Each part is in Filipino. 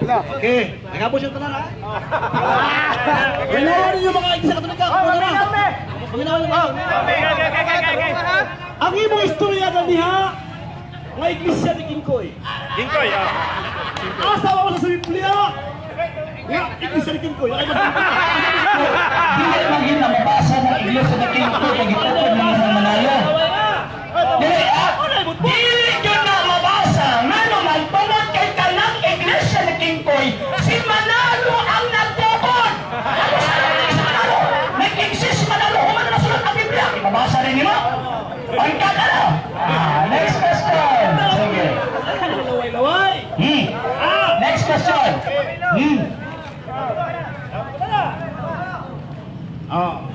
Okay. Nagabos yung tanan ha. Ginawa ninyo mga iglesia Katolika. Ginawa ninyo. Ang imong istorya ganiha nga iglesia ni Kingkoy. Kingkoy, Asa mo sa Biblia? Nga iglesia ni Kingkoy. Hindi man yun na mabasa ng iglesia ni Kingkoy pag itutunan naman sa Manalo. Dili yun na mabasa nga naman tungod kay kanang iglesia ni Kingkoy, si Manalo ang nagtukod. Ano sa Manalo? Nag-exist Manalo. Kung ano nasulat ang Biblia, mabasa rin nyo? Pagkat ano? Next question. Sige. Laway. Next question.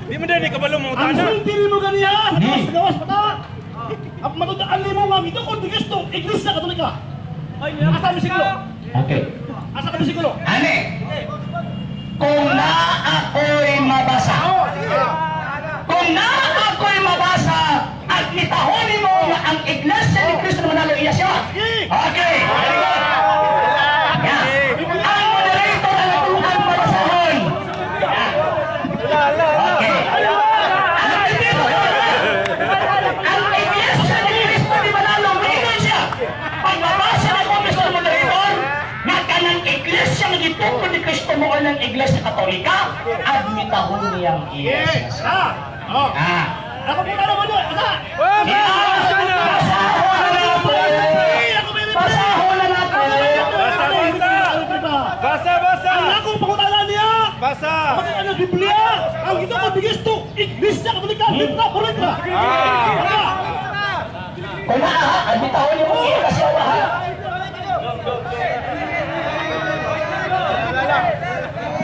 Di mo din kabalo mo Ang tanong. sultiri mo ganiha. Gawas pa ta. At matudaan mo nga ito kung di gusto iglesia Katolika. Asa mo siguro? Okay. Asa ka mo siguro? Ane, kung na ako'y mabasa, kung na ako'y mabasa, at nitahonin mo nga ang iglesia ni Cristo na Manalo iya siya. Okay. Ang moderator ang natulungan mabasahon. Okay. Ang iglesia ni Cristo ni Manalo, mayroon siya. Pagbabasa na ko, Mr. Moderator, nga kanang iglesia na gitukod ni Cristo mo o ng iglesia Katolika, admitahon niyang iya siya. Ako po ka naman doon. Asa? Pasahon na natin! Basa! Ang akong pangutalan niya. Basa! Ang ano Biblia. Ang ito ko bigisto. Iglesia Katolika. Litra po litra. Kung maaha, admitahon niyo mo iya siya.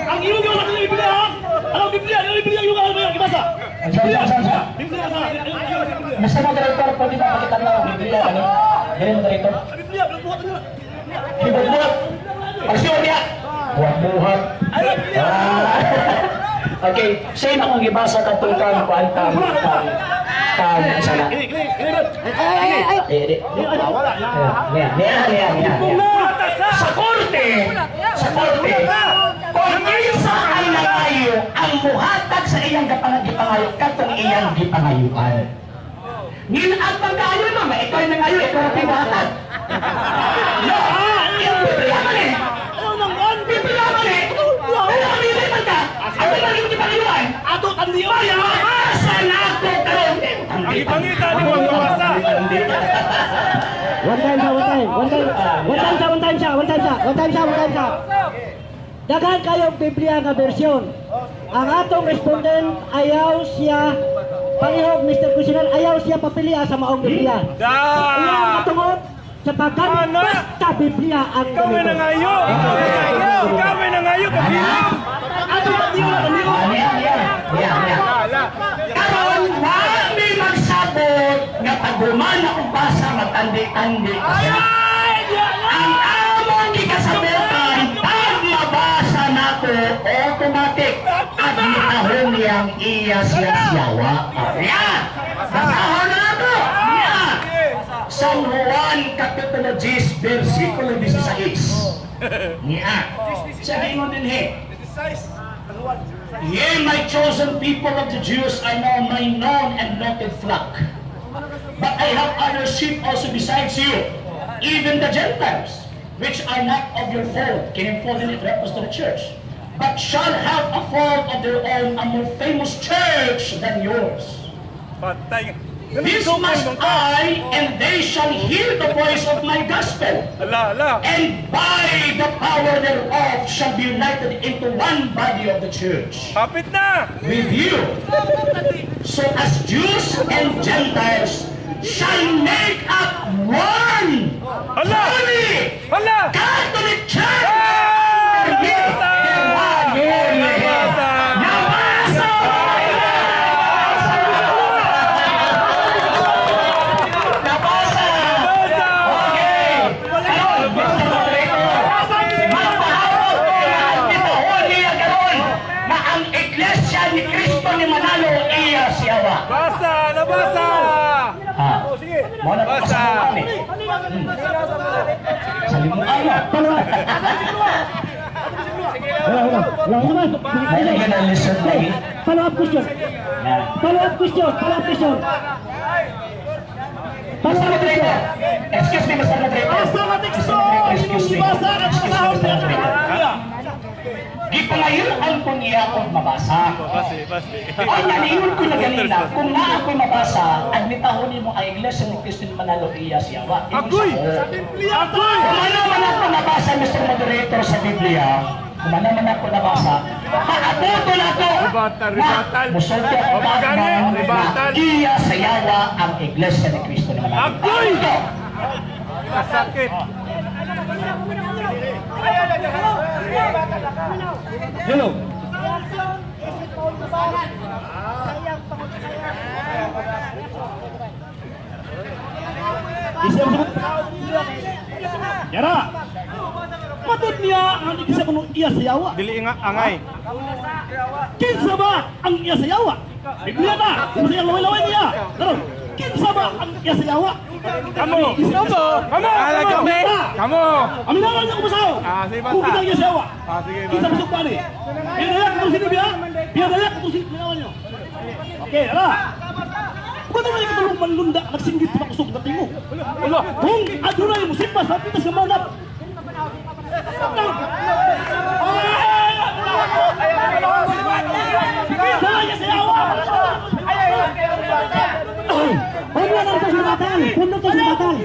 Ang ilong yung natin Biblia ha. Ang Biblia yung ano yung ibasa. Biblia sa. Mr. Moderator, pwede ba makita na ang Biblia? Ano? Ganyan, Moderator? Biblia, buhat nyo. Buhat-buhat! Pagsiyon niya! Buhat-buhat! Okay, sa'yo na kung ibasa ka tukang kuantam sana. Sa korte, kung isa ay nangayo, ang muhatag sa iyang gipangayo, katong iyang gipangayuan. Nilaag bang kayo naman, ikaw ay nangayo, ikaw ang pibahatag. No, yung Biblia man eh. Biblia man eh. Pero mamili man ka, ano yung iyong gipangayuan? Ato tandiyan. Mabasa na ako karon. Ang ipangita ni mo basa. One time siya. Daghan kayong Biblia nga bersyon. Ang atong respondent ayaw siya pangihog Mr. Kusinan, ayaw siya papiliya sa maong Biblia. Ilang matungod sa pagkan basta Biblia ang Kami na ngayo. Kami na ngayo. Ato tandiyan. Karon wala magsabot nga paghuman akong basa matandi-tandi kasi ang among gikasabotan pag mabasa nato automatic admitahon niyang iya siyawa. Yan! Basahon na nato! Yan! San Juan Kapitulo 10 versikulo 16. Yan! Sabi mo din Ye, my chosen people of the Jews, are now my known and noted flock. But I have other sheep also besides you, even the Gentiles, which are not of your fold. Can fold in it refers to the church, but shall have a fold of their own, a more famous church than yours. Patay. This must I, and they shall hear the voice of my gospel. And by the power thereof shall be united into one body of the church. Kapit na! With you. So as Jews and Gentiles shall make up one holy Catholic Church. Basa! Nabasa! Sige. Mo na Basa. pasahan eh. Salimuan na. Lalagyan ang lesson na eh. Follow up question. Yan. Follow up question. Follow up question. Follow Mr. up question. Moderator. Excuse me, Mr. Moderator. Asa ka teksto? Excuse me. Ibasa ka Excuse me, sa Mr. Moderator. Di pa ngayon ang kuniya kong mabasa. Ang naniyon ko na ganina, kung na ako'y mabasa, admitahon mo ang Iglesia ni Cristo ni Manalo iya siyawa. Agoy! Kung ano man ako nabasa, Mr. Moderator, sa Biblia, kung ano man ako nabasa, maabuto na ako Ribatal. na musulti ako Pagani, na ribatal. iya sayawa ang Iglesia ni Cristo ni Manalo. Agoy! Masakit. Hello. Isa mo Yara. Patut niya ang isa kuno iya sayawa. Dili nga angay. Kinsa ba ang iya sayawa? Biblia ta. Kinsa ang laway-laway niya? Karon, kinsa ba ang iya sayawa? Kamu. Ala kami. Kamu. Aminawan niyo kumasaw. Sige, basta. Kung kita iya sayawa. Sige, Kinsa basta. masuk pa ni? Biar dayak kung sino biya? Biar dayak kung sino binawan niyo. Okay, Yara. Kung ano yung katulong manlunda, nagsinggit sa makusog na tingo. Kung adunay mo simpas, hapitas ka manap. Saya sayawa. Puno ng pasulatan. Puno ng pasulatan.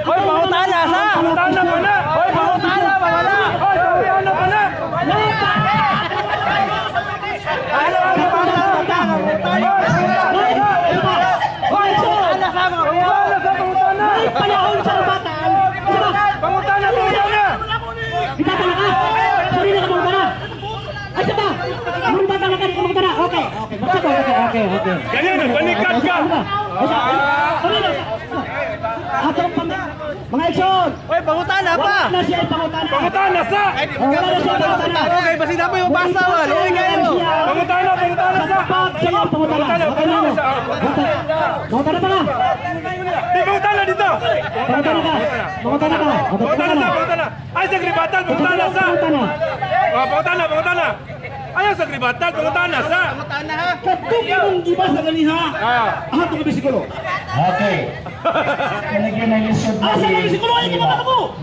Hoy, pangutana sa. Pangutana pa na. Hoy, pangutana pa na. Hoy, pangutana pa na. Ano ang pangutana? Hoy, pangutana sa mga. Pangutana sa pangutana. Panahon sa batan. Pangutana, pangutana. Kita ka. Sorry na ka mga. Ay, siya ba? Mga bata na ka mga bata. Okay. Okay. Ganyan, balikat ka. Atong mga action. Hoy, pangutana pa. Wala na siya pangutana. Pangutana sa. Wala na siya pangutana. Okay, basi na po yung basa. Luwi kayo. Pangutana sa. Pag siya pangutana. Okay na. Pangutana pa na. Di pangutana dito. Pangutana ka. Pangutana sa, pangutana. Ay, sa gribatal, pangutana sa. Oh, pangutana. Ayaw sa gribatal, pangutana sa. Katuk mong gibas na ganiha. Aha, ito ka bisikulo. Okay. Nalagyan ng lesson na Asa ka bisikulo? Ay, kumata ka mo.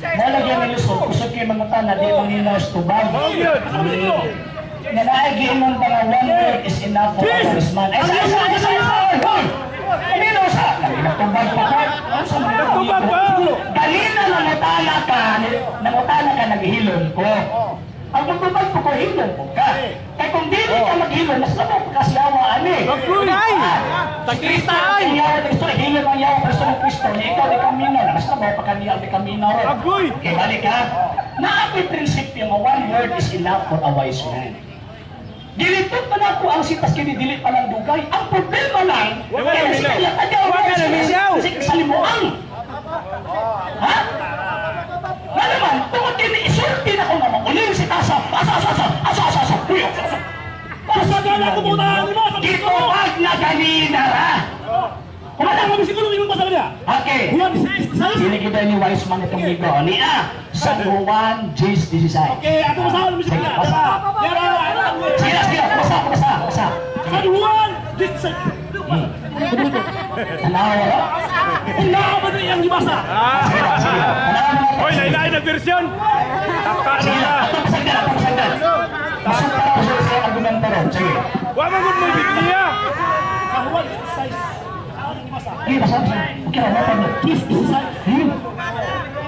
Nalagyan ng lesson, kusog kayo mga tana, di manginas tubag. Nanaigin mong mga one word is enough for this man. Ay, sa! Hoy! Kanino sa? Nagtubag pa ka? Nagtubag pa? Kanina nangutana ka, naghihilon ko. Ang magtubag ko ko, hilon ko ka. Kaya kung dili ka maghilon, nasa mo pagkasyawa, ani. Ay! Tagkita ay! Ang yawa ng Kristo, hilon ang yawa ng Kristo ng Kristo. Ikaw di kamino, nasa mo pagkaniya di kamino rin. Agoy! Okay, balik ha. Naakoy prinsipyo nga one word is enough for a wise man. Dilitod pa na ako ang sitas kinidili pa ng dugay. Ang problema lang, Huwag ka naminaw. Huwag ka naminaw. Kasi kasalimuang. Ha? Nga naman, tungkol isulti na ko nga makuling si Tasa. Asa. Asa ka na kumutaan mo. Dito wag na ganina ra. Kumata ka bisikulo, yung basa ka niya. Okay. Juan 16:16. Sinikita ni wise man itong ligo. Niya, San Juan, J.16. Okay, ako masahan mo bisikulo. Yara. Sige, basa. San Juan 16. Tanawa. Tinawa ba rin yung gibasa? Hoy, lain-lain na version. Taka na na. Pasagdan. Masukta ko sa argumento ron. Sige. Huwag mo mo Biblia. Juan 16. Ang gibasa. Sige, basa. Okay, wala mo. Kiss,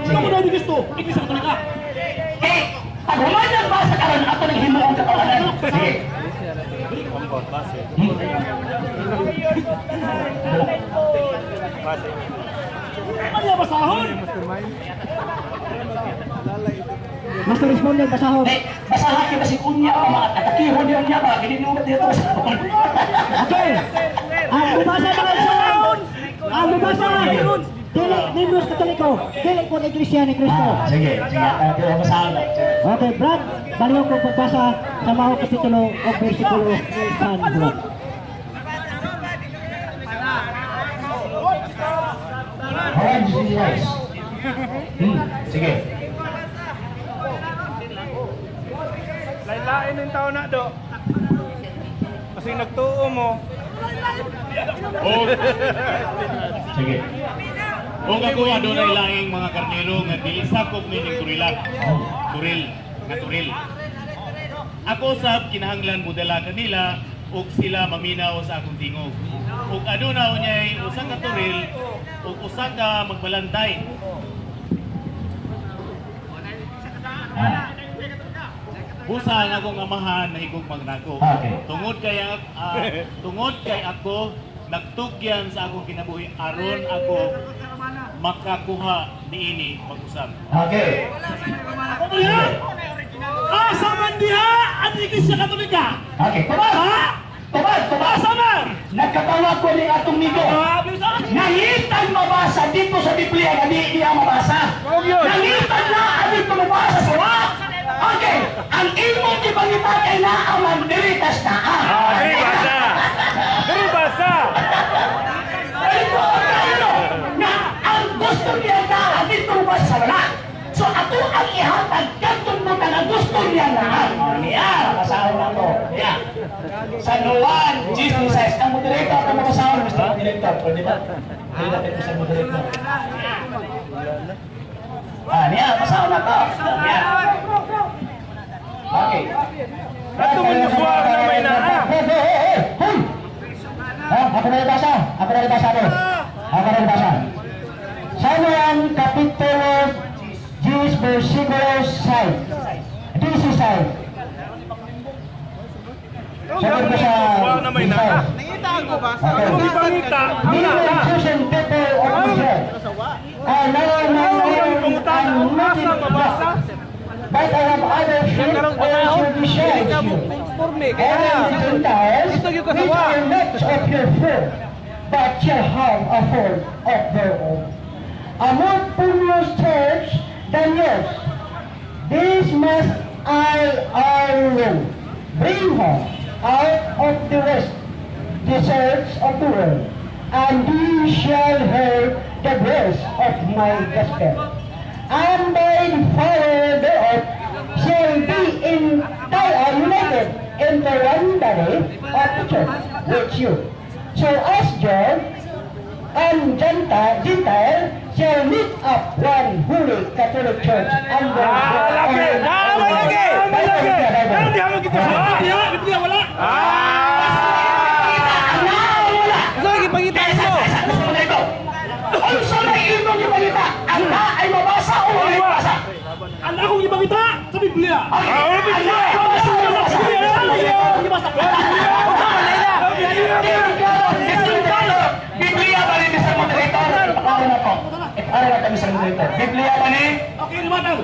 Sino mo na gusto? Iglesia Katolika. Pag humanyan ba sa karon ato ng himuong katawanan? Sige. Ano yung basahon? Master responder basahon. Basahan kita si Kunya ka mga atakihon niya niya ba? Gininungat dito sa Okay. Ang bumasa mga action. Ang bumasa. Dili Nimbus Katoliko. Dili po Iglesia ni Cristo. Sige. Pero basahan na. Okay, Brad. Baliw ko pagbasa sa mga kapitulo o versikulo ni San Juan. Hawain Jesus Christ. Sige. Lain-lain yung tao na do. Kasi nagtuo mo. Sige. Kung ako adunay laing mga karnero nga dili sakop nining turilan. Turil, nga turil. Ako sab kinahanglan budala kanila ug sila maminaw sa akong tingog. Ug aduna unyay usa ka turil ug usa ka magbalantay. Busa ang akong amahan na igong magnako. Okay. Tungod kay ako nagtugyan sa akong kinabuhi aron ako makakuha niini mag-usab. Okay. Ano yan? Asa man diha ang Iglesia Katolika? Okay. Tubad! Ha? Tubad! Tubad! Asa man? Nagkatawag ko ni atong nigo. Nangitan mabasa dito sa Biblia na di niya mabasa. Nangitan na dito mabasa sa wa. Okay. Ang imong gibangita kay naaman diritas na. Diri basa! Diri basa! Na ang gusto niya na dito mabasa sa wala. So ato ang ihatag katong mo na gusto niya na. Niya, basahin na to. Yeah. Sa Juan 16:6, ang moderator, ang mabasahin, Mr. Director, pwede ba? Pwede natin po sa moderator. Niya, basahin na to. Yeah. Okay. Ato mo yung suwag na may naa. Hoy! Ako na nabasa. Ako na nabasa to. Ako na nabasa. Sa Juan Kapitulo 10 versikulo 6. 16. Sabi ko sa Suwag na may naa. Ato mo ibangita. Ang Many naa. chosen people of Israel are now Ang masa mabasa. but I have other sheep also besides you. And the Gentiles, which are not of your fold, but shall have a fold of their own. A more precious church than yours. This must I alone bring her out of the west deserts of the world, and ye shall hear the voice of my gospel. And by the fire thereof shall be united into one body of the church with you. So as John and Gentile shall meet up one holy Catholic church under Lagi! May lagi! May lagi! Ano di mo kita sa? Biblia wala. Ano lagi pangitain mo? Ang sanay ito ni Malita, ang ay mabasa o hindi mabasa? Ang akong ibangita sa Biblia. Biblia ba rin sa moderator? Ano na po? Ano na kami sa moderator? Biblia ba ni? Okay, limatang.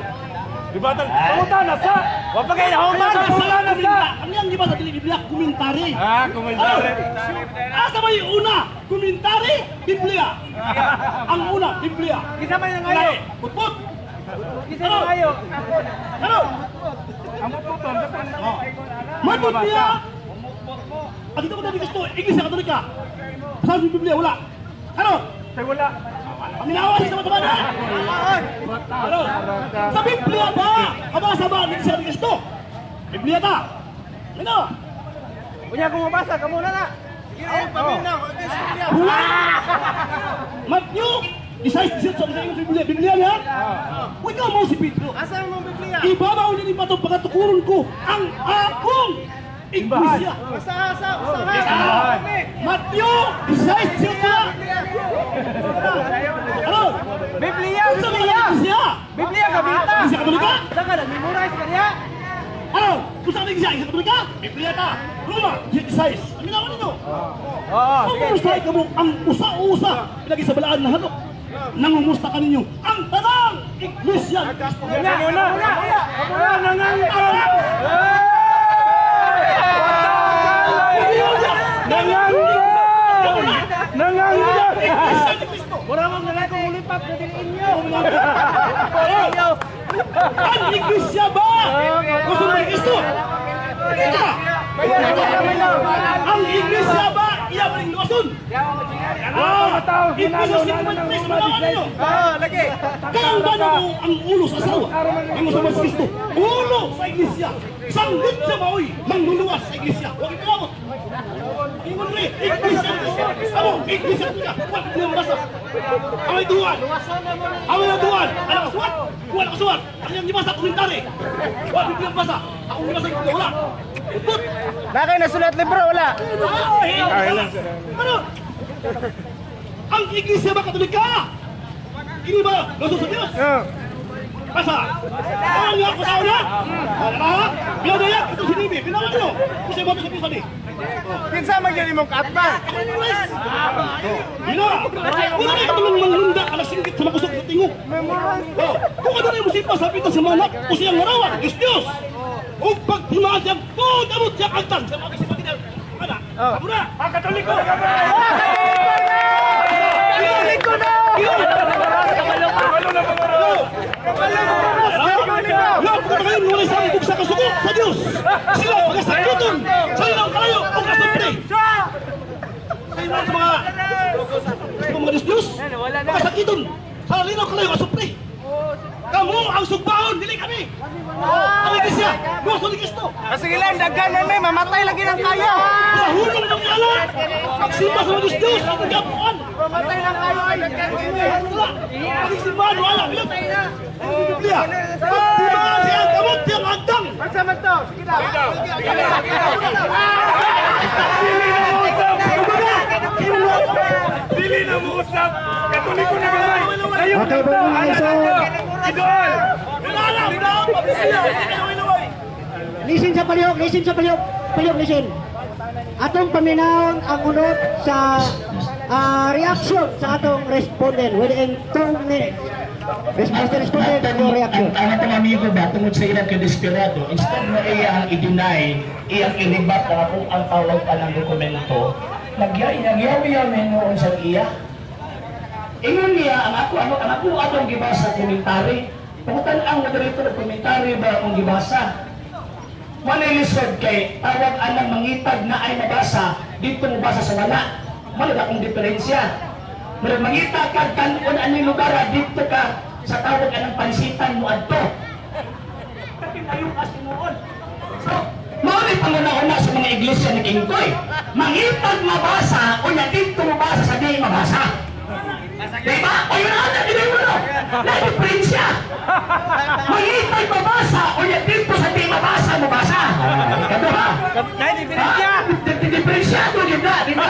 Dibatan. Pangutan na sa. Wa pa kay nahuman. Wala na sa. Ang yang di ba sa Biblia? Komentary. Komentary. Asa ba yung una? Komentary, Biblia. Ang una, Biblia. Kisa man nang ayo. Putput. Kisa nang ayo. Ano? Ang puton. Matut niya. At ito ko na gusto, Iglesia Katolika. Sa Biblia, wala. Ano? Say wala. Paminawan sa mga bata. Ano? Sa Biblia ba? Kabasa ba ang Iglesia Katolika? Biblia ta. Ano? Unya kung mabasa ka muna na. Matthew, isa-isa sa Biblia. Biblia niya? Huwag ka mo si Pedro. Asa mo Biblia? Ibabaw din pa itong pagkatukuron ko ang akong Iglesia. Usaha. Matthew, isa-isa. Ano? Biblia, Sa mga Iglesia. Biblia ka bita. Iglesia Katolika? Saka nag-memorize ka niya. Ano? Kung saan Iglesia? Iglesia Katolika? Biblia ta. Roma, isa-isa. Ang ginawa ninyo. Oo, Pagmustahay ka mo ang usa-usa lagi sa balaan na hanok. Nangumusta ka ninyo ang tanang Iglesia. Muna. Mura mo na lang kung ulipak na din inyo. Ang Iglesia ba? Gusto mo ng Kristo? Hindi ka. Ang Iglesia ba? Iya ba rin Asun! Iglesia Sigmund Christ, malaman ninyo! Kang ba na mo ang ulo sa asawa? Ang mo sa Mas Kristo, ulo sa iglesia! Sanggit sa maoy, mangluluwas sa iglesia! Huwag ipinamot! Ingon rin, iglesia! Amo, iglesia ka! Huwag niyang basa! Away duwan! Away na duwan! Alam ka suwat? Wala ka suwat! Ang niyang ibasa, komentari! Huwag niyang basa! Ako ibasa yung wala! Upot! Bakit nasulat libro? Wala. Ano? Ang iglesia ba Katolika? Ini ba? Gusto sa Diyos? Basa! Ang nga ko sa una? Ano? Pinadaya, ito si Nibi. Pinawan nyo! Kasi mo sa Diyos ani. Kinsa magyari mong katman? Hina! Wala na katulong manglunda ka singgit sa makusok sa tingog. Kung ano na yung musipa sa pita sa manak o siyang marawan, Diyos! Kung pagtimaan siyang amot siya kagtan sa mga kisipan niya. Ano? Abo na! Ang Katoliko na kami! Katoliko na! Lahat ko na kayo nung isang buksa kasuko sa Diyos! Sila magasakiton! Sa ilang kalayo o kasapre! Sa ilang mga Diyos! Magasakiton! Sa ilang kalayo o kasapre! Kamu ang sugbaon, dili kami! Ang iglesia, gusto ni Cristo! Sige lang, daghan na may mamatay lagi ng kaya. Sa hulong ng alam! Magsimba sa mga Diyos, ang gapuan! Mamatay ng kaya ay daghan kini. Wala! Magsimbahan, wala! Bilang! Ang Biblia! Pagtimbahan siya ang kamot, siya ang agdang! Pagsa man to. Sige lang. Dili na mo usap! Katoliko na gamay! Ayaw Okay, na to! mga iso. Idol! Listen sa palihog, listen sa palihog. Palihog, listen. Atong paminahon ang unod sa reaction sa atong respondent within 2 minutes. Respondent, your reaction. Ang atong amigo ba, tungod sa ilang kadesperado, instead na iya ang i-deny, iyang inibat na kung ang tawag pa ng dokumento, nagyawi-yawi noon sa iya. Ingon niya, ang ako atong gibasa komentary, pangutan ang moderator ng komentary ba akong gibasa. Manilisod kay tawag anang mangitag na ay mabasa, dito mabasa sa wala. Malad akong diferensya. Pero mangitag kag kanon anong lugar, dito ka sa tawag anang pansitan mo adto. Kasi tayo kasi noon. So, maulit pangunahon sa mga iglesia ni Kingkoy. Mangitag mabasa o na dito mabasa sa di mabasa. Diba? O yun na, hindi mo no? Na-diferensya. Mangitag mabasa o na dito sa di mabasa, mabasa. Kato ba? Na-diferensya. Diferensyado, di ba? Di ba?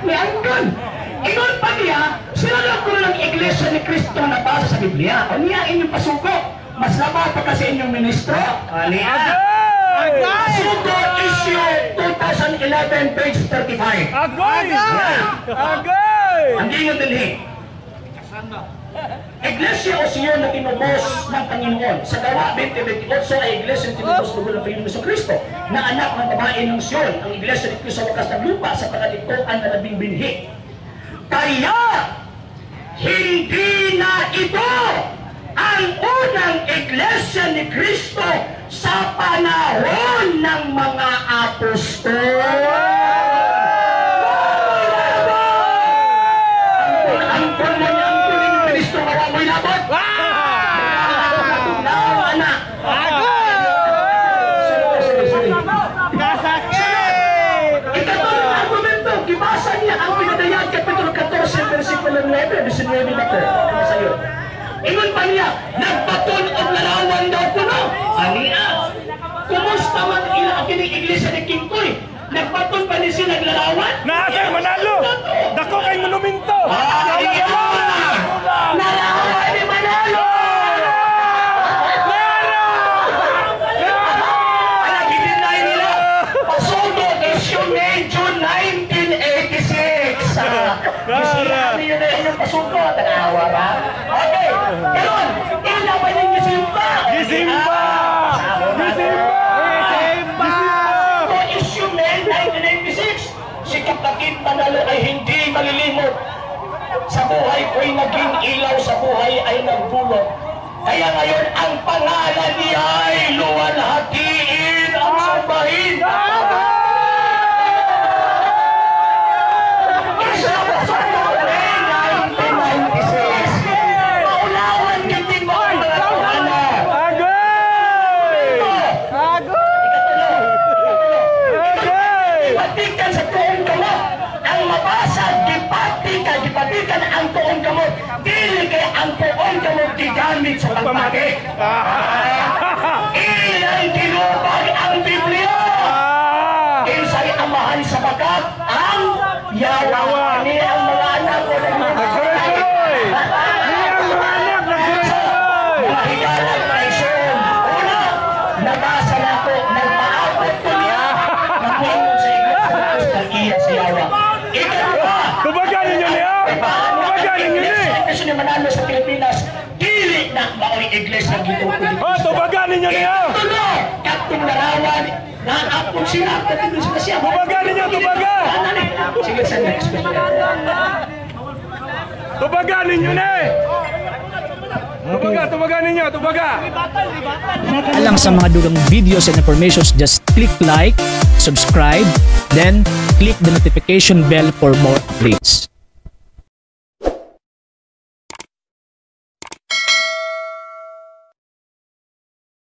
Nianggon. Ingon pa niya, sila lang ko ng iglesia ni Cristo na basa sa Biblia. O niya inyong pasuko. Mas labas pa kasi inyong ministro. Niya. Pasuko issue 2011 page 35. Agoy! Agoy! Ang iyong dalhin. Iglesia o Sion na tinubos ng Panginoon. Sa gawa 2028 ay iglesia na tinubos ng Panginoon sa Kristo na anak ng babae ng Sion. Ang iglesia ni Cristo sa wakas ng lupa sa pagkatikuan na labing binhi. Kaya hindi na ito ang unang iglesia ni Cristo sa panahon ng mga apostol. Ang tuloy ni Cristo na may labot. Anak. Ikatulong argumento, kibasa niya ang pinadayag Kapitulo 14, versikulo 9, 19 na po. Sa'yo. Ingon pa niya, nagpatun og larawan daw kuno. Ania, kumusta man ang iglesia ni Kingkoy? Nagpatun pa ni siya naglarawan? Naasay Manalo! Dako kay monumento! Nalawan ni Manalo! Pinag-itinay nila. Pasundo issue May, June 1986. Isira niyo na inyong pasundo. Tanawa ba? Okay. Ganon. Ilawan yung Gisimba. Gisimba! Gisimba! Ito issue May 1986. Si Kapatid Manalo ay hindi malilimot. Sa buhay ko'y naging ilaw, sa buhay ay nagdulot. Kaya ngayon ang pangalan niya ay luwalhatiin ang sambahin. gipatikan sa tuong kamot. Ang mabasa, gipatikan ang tuong kamot. Dili kay ang tuong kamot gigamit sa pagpati. Ilang tinupag ang Biblia. Insay amahan sa bagat ang yawa. Ni ang mga anak ko na Nagsuroy-suroy! Ni ang mga anak, nagsuroy-suroy! mga higalang maison. Una, nabasa na ko, nagpaabot ko niya, napunod sa iglesia ng Australia sa yawa. Ikalawa, Tubagan ninyo niya! Tubagan ninyo ni! Kasi ni Manalo sa Pilipinas, dili na mao'y iglesia ng gitong Pilipinas. Oh, tubagan ninyo niya! Itulo, katong larawan, naapon sila, katong sila siya. Tubagan ninyo, tubagan! Sige sa next question. Tubagan ninyo ni! Tubagan ninyo, tubagan! Alang sa mga dugang videos and informations, just click like, subscribe, then click the notification bell for more updates.